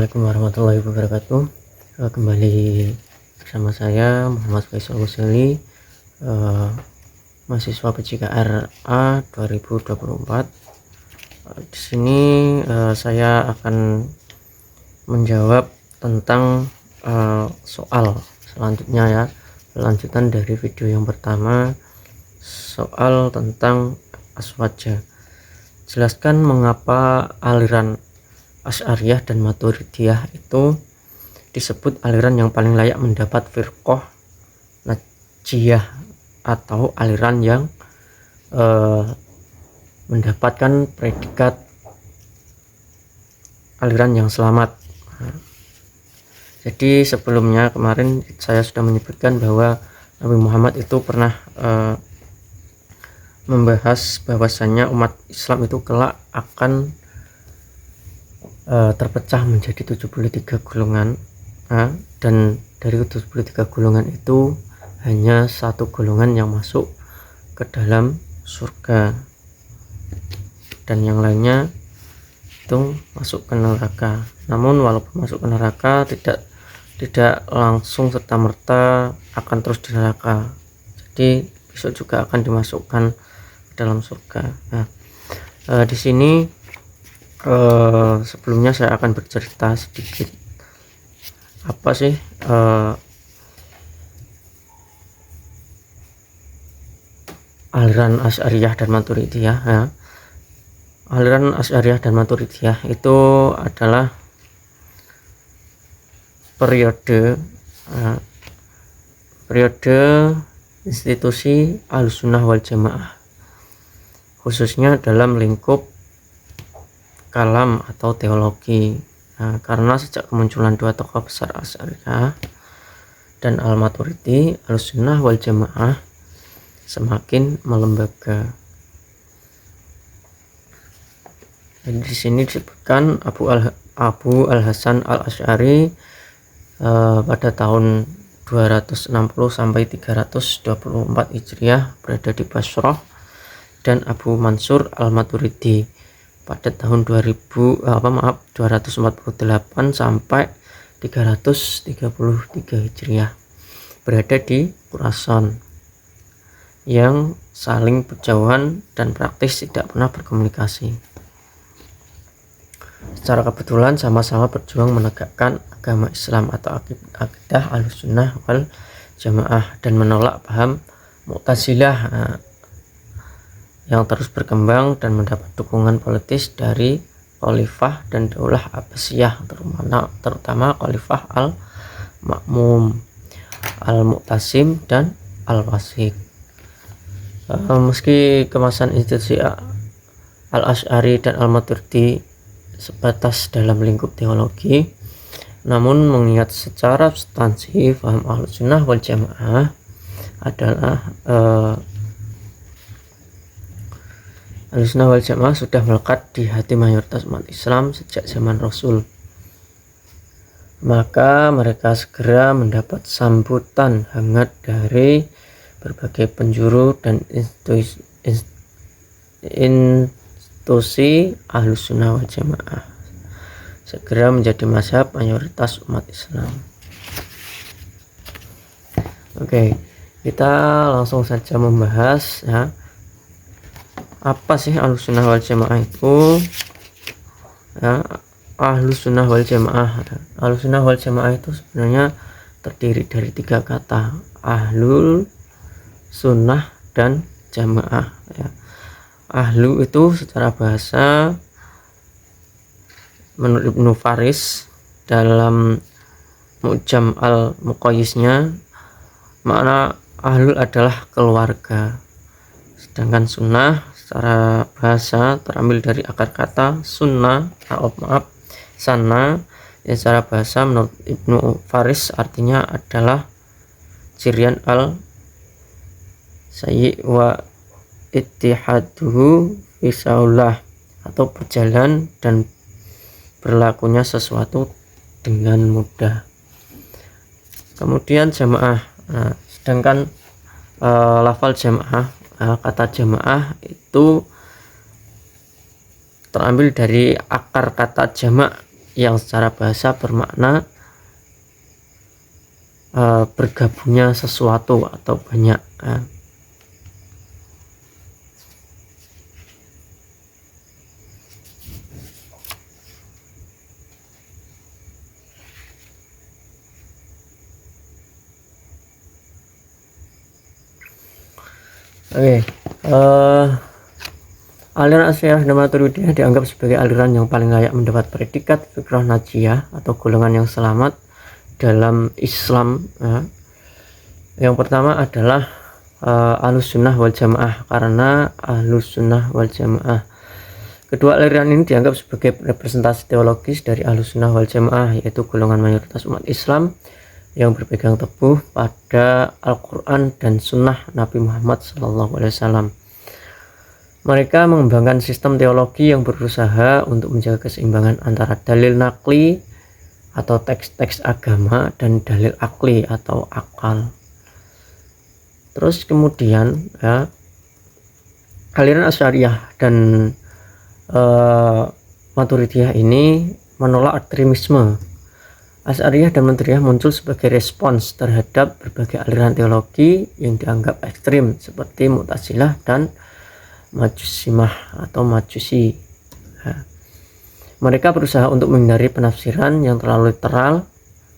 Assalamualaikum warahmatullahi wabarakatuh. Kembali bersama saya Muhammad Faisal Husseini, mahasiswa PJKR A 2024. Di sini saya akan menjawab tentang soal selanjutnya ya, lanjutan dari video yang pertama, soal tentang aswaja. Jelaskan mengapa aliran Asy'ariyah dan Maturidiyah itu disebut aliran yang paling layak mendapat firqah najiyah atau aliran yang mendapatkan predikat aliran yang selamat. Jadi sebelumnya kemarin saya sudah menyebutkan bahwa Nabi Muhammad itu pernah membahas bahwasannya umat Islam itu kelak akan terpecah menjadi 73 golongan, dan dari 73 golongan itu hanya satu golongan yang masuk ke dalam surga dan yang lainnya itu masuk ke neraka. Namun walaupun masuk ke neraka tidak langsung serta-merta akan terus di neraka, jadi besok juga akan dimasukkan ke dalam surga. Di sini sebelumnya saya akan bercerita sedikit apa sih aliran Asy'ariyah dan Maturidiyah ya. Aliran Asy'ariyah dan Maturidiyah itu adalah periode institusi Ahlussunnah wal Jamaah, khususnya dalam lingkup kalam atau teologi. Karena sejak kemunculan dua tokoh besar Asy'ariyah dan Al-Maturidi, Ahlussunnah wal Jamaah semakin melembaga. Jadi di sini disebutkan Abu Al-Hasan Al-Asy'ari pada tahun 260 sampai 324 Hijriah berada di Basrah, dan Abu Mansur Al-Maturidi pada tahun 248 sampai 333 Hijriah berada di Khurasan, yang saling berjauhan dan praktis tidak pernah berkomunikasi. Secara kebetulan sama-sama berjuang menegakkan agama Islam atau akidah Ahlussunnah wal Jamaah dan menolak paham Mu'tazilah yang terus berkembang dan mendapat dukungan politis dari Khalifah dan Daulah Abbasiyah, terutama Khalifah Al-Ma'mum, Al-Mu'tasim dan Al-Wasiq. Meski kemasan institusi Al-Asy'ari dan Al-Maturidi sebatas dalam lingkup teologi, namun mengingat secara substansi paham Ahlussunnah wal Jamaah adalah Ahlussunnah wal Jamaah sudah melekat di hati mayoritas umat Islam sejak zaman Rasul, maka mereka segera mendapat sambutan hangat dari berbagai penjuru dan institusi Ahlussunnah wal Jamaah, segera menjadi mazhab mayoritas umat Islam. Oke, kita langsung saja membahas ya, apa sih Ahlussunnah wal Jamaah itu ya. Ahlussunnah wal Jamaah itu sebenarnya terdiri dari tiga kata, ahlul, sunnah, dan jamaah ya. Ahlu itu secara bahasa menurut Ibnu Faris dalam Mu'jam al-Muqayyisnya, makna ahlul adalah keluarga, sedangkan sunnah secara bahasa terambil dari akar kata sana, yang secara bahasa menurut Ibnu Faris artinya adalah cirian al-sayyi wa ittihaduhu bisaullah, atau berjalan dan berlakunya sesuatu dengan mudah. Kemudian jamaah, sedangkan lafal jamaah, kata jamaah itu terambil dari akar kata jamak yang secara bahasa bermakna bergabungnya sesuatu atau banyak. Aliran Asy'ariyah dan Maturidiyah dianggap sebagai aliran yang paling layak mendapat predikat fikrah najiyah atau golongan yang selamat dalam Islam. Yang pertama adalah Ahlus Sunnah wal Jamaah, karena Ahlus Sunnah wal Jamaah. Kedua aliran ini dianggap sebagai representasi teologis dari Ahlus Sunnah wal Jamaah, yaitu golongan mayoritas umat Islam yang berpegang teguh pada Al-Quran dan Sunnah Nabi Muhammad SAW. Mereka mengembangkan sistem teologi yang berusaha untuk menjaga keseimbangan antara dalil nakli atau teks-teks agama dan dalil akli atau akal. Terus kemudian aliran Asy'ariyah dan Maturidiyah ini menolak ekstremisme. Asy'ariyah dan Maturidiyah muncul sebagai respons terhadap berbagai aliran teologi yang dianggap ekstrim seperti Mu'tazilah dan Majusimah atau Majusi. Mereka berusaha untuk menghindari penafsiran yang terlalu literal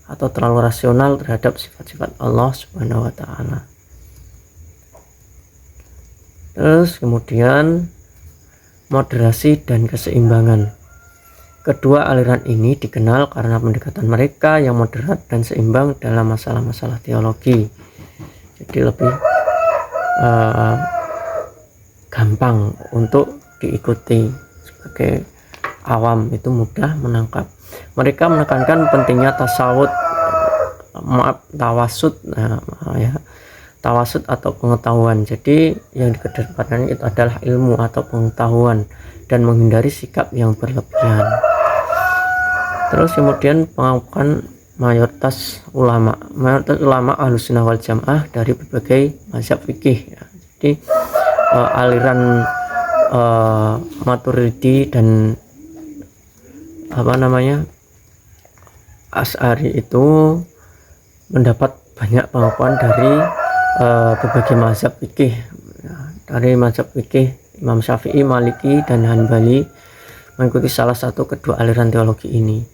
atau terlalu rasional terhadap sifat-sifat Allah Subhanahu wa Ta'ala. Terus kemudian moderasi dan keseimbangan. Kedua aliran ini dikenal karena pendekatan mereka yang moderat dan seimbang dalam masalah-masalah teologi. Jadi lebih gampang untuk diikuti, sebagai awam itu mudah menangkap. Mereka menekankan pentingnya tawasud atau pengetahuan. Jadi yang dikedepankan itu adalah ilmu atau pengetahuan dan menghindari sikap yang berlebihan. Terus kemudian pengakuan mayoritas ulama Ahlus Sunnah wal Jamaah dari berbagai mazhab fikih. Jadi aliran Maturidi dan Asy'ari itu mendapat banyak pengakuan dari berbagai mazhab fikih. Dari mazhab fikih Imam Syafi'i, Maliki, dan Hanbali mengikuti salah satu kedua aliran teologi ini.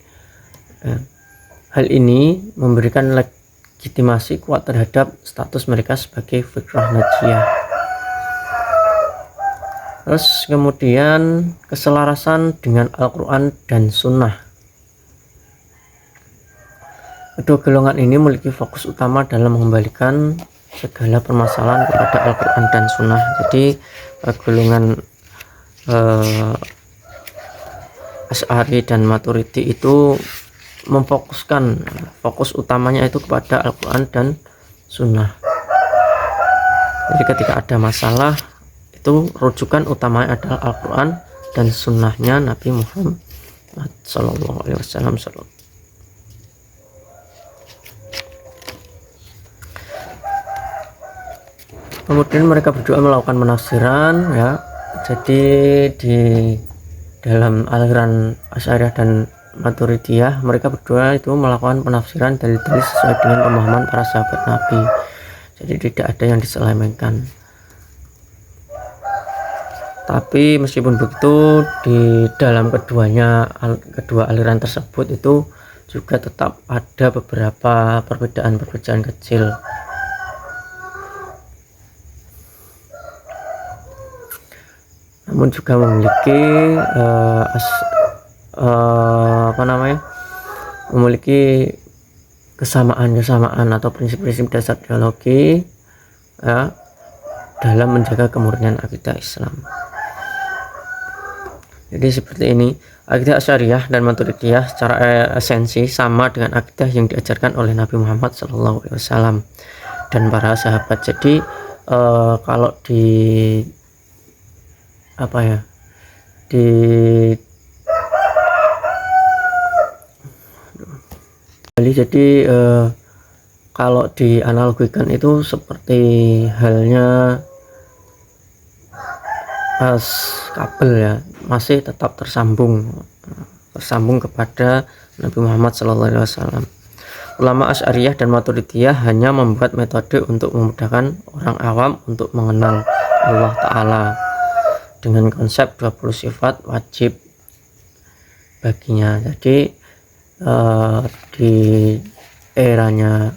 Hal ini memberikan legitimasi kuat terhadap status mereka sebagai fikrah najiyah. Terus kemudian keselarasan dengan Al-Quran dan Sunnah. Kedua golongan ini memiliki fokus utama dalam mengembalikan segala permasalahan kepada Al-Quran dan Sunnah. Jadi golongan Asy'ari dan Maturidi itu memfokuskan, fokus utamanya itu kepada Al-Quran dan Sunnah. Jadi ketika ada masalah itu rujukan utamanya adalah Al-Quran dan Sunnahnya Nabi Muhammad SAW. Kemudian mereka berdua melakukan penafsiran, jadi di dalam aliran Asy'ariyah dan Maturidiyah mereka berdua itu melakukan penafsiran dalil-dalil sesuai dengan pemahaman para sahabat Nabi. Jadi tidak ada yang diselewengkan. Tapi meskipun begitu, di dalam kedua aliran tersebut itu juga tetap ada beberapa perbedaan kecil. Namun juga memiliki memiliki kesamaan atau prinsip-prinsip dasar teologi dalam menjaga kemurnian akidah Islam. Jadi seperti ini, akidah Asy'ariyah dan Maturidiyah secara esensi sama dengan akidah yang diajarkan oleh Nabi Muhammad SAW dan para sahabat. Jadi kalau kalau dianalogikan itu seperti halnya kabel, masih tetap tersambung bersambung kepada Nabi Muhammad SAW. Ulama Asy'ariyah dan Maturidiyah hanya membuat metode untuk memudahkan orang awam untuk mengenal Allah Ta'ala dengan konsep 20 sifat wajib baginya. Jadi di eranya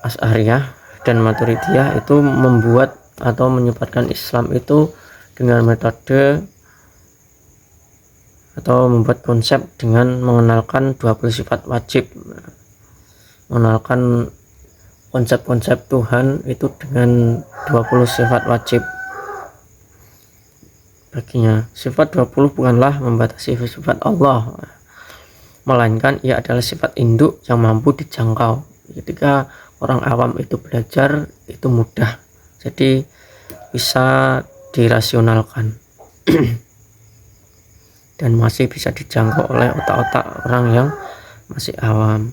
Asy'ariyah dan Maturidiyah itu membuat atau menyebarkan Islam itu dengan metode atau membuat konsep dengan mengenalkan 20 sifat wajib, mengenalkan konsep-konsep Tuhan itu dengan 20 sifat wajib baginya. Sifat 20 bukanlah membatasi sifat Allah, melainkan ia adalah sifat induk yang mampu dijangkau. Ketika orang awam itu belajar itu mudah, jadi bisa dirasionalkan dan masih bisa dijangkau oleh otak-otak orang yang masih awam.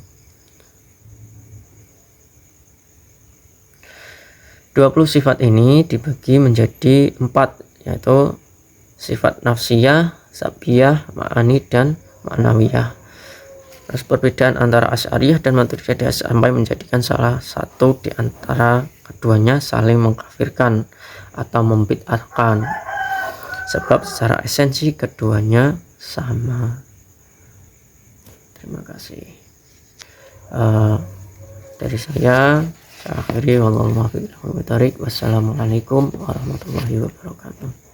20 sifat ini dibagi menjadi 4, yaitu sifat nafsiyah, sabiyah, ma'ani, dan ma'nawiyah. Terus perbedaan antara Asy'ariyah dan Maturidiyah sampai menjadikan salah satu di antara keduanya saling mengkafirkan atau membid'ahkan, sebab secara esensi keduanya sama. Terima kasih. Dari saya akhiri, wallahu muwaffiq. Wassalamualaikum warahmatullahi wabarakatuh.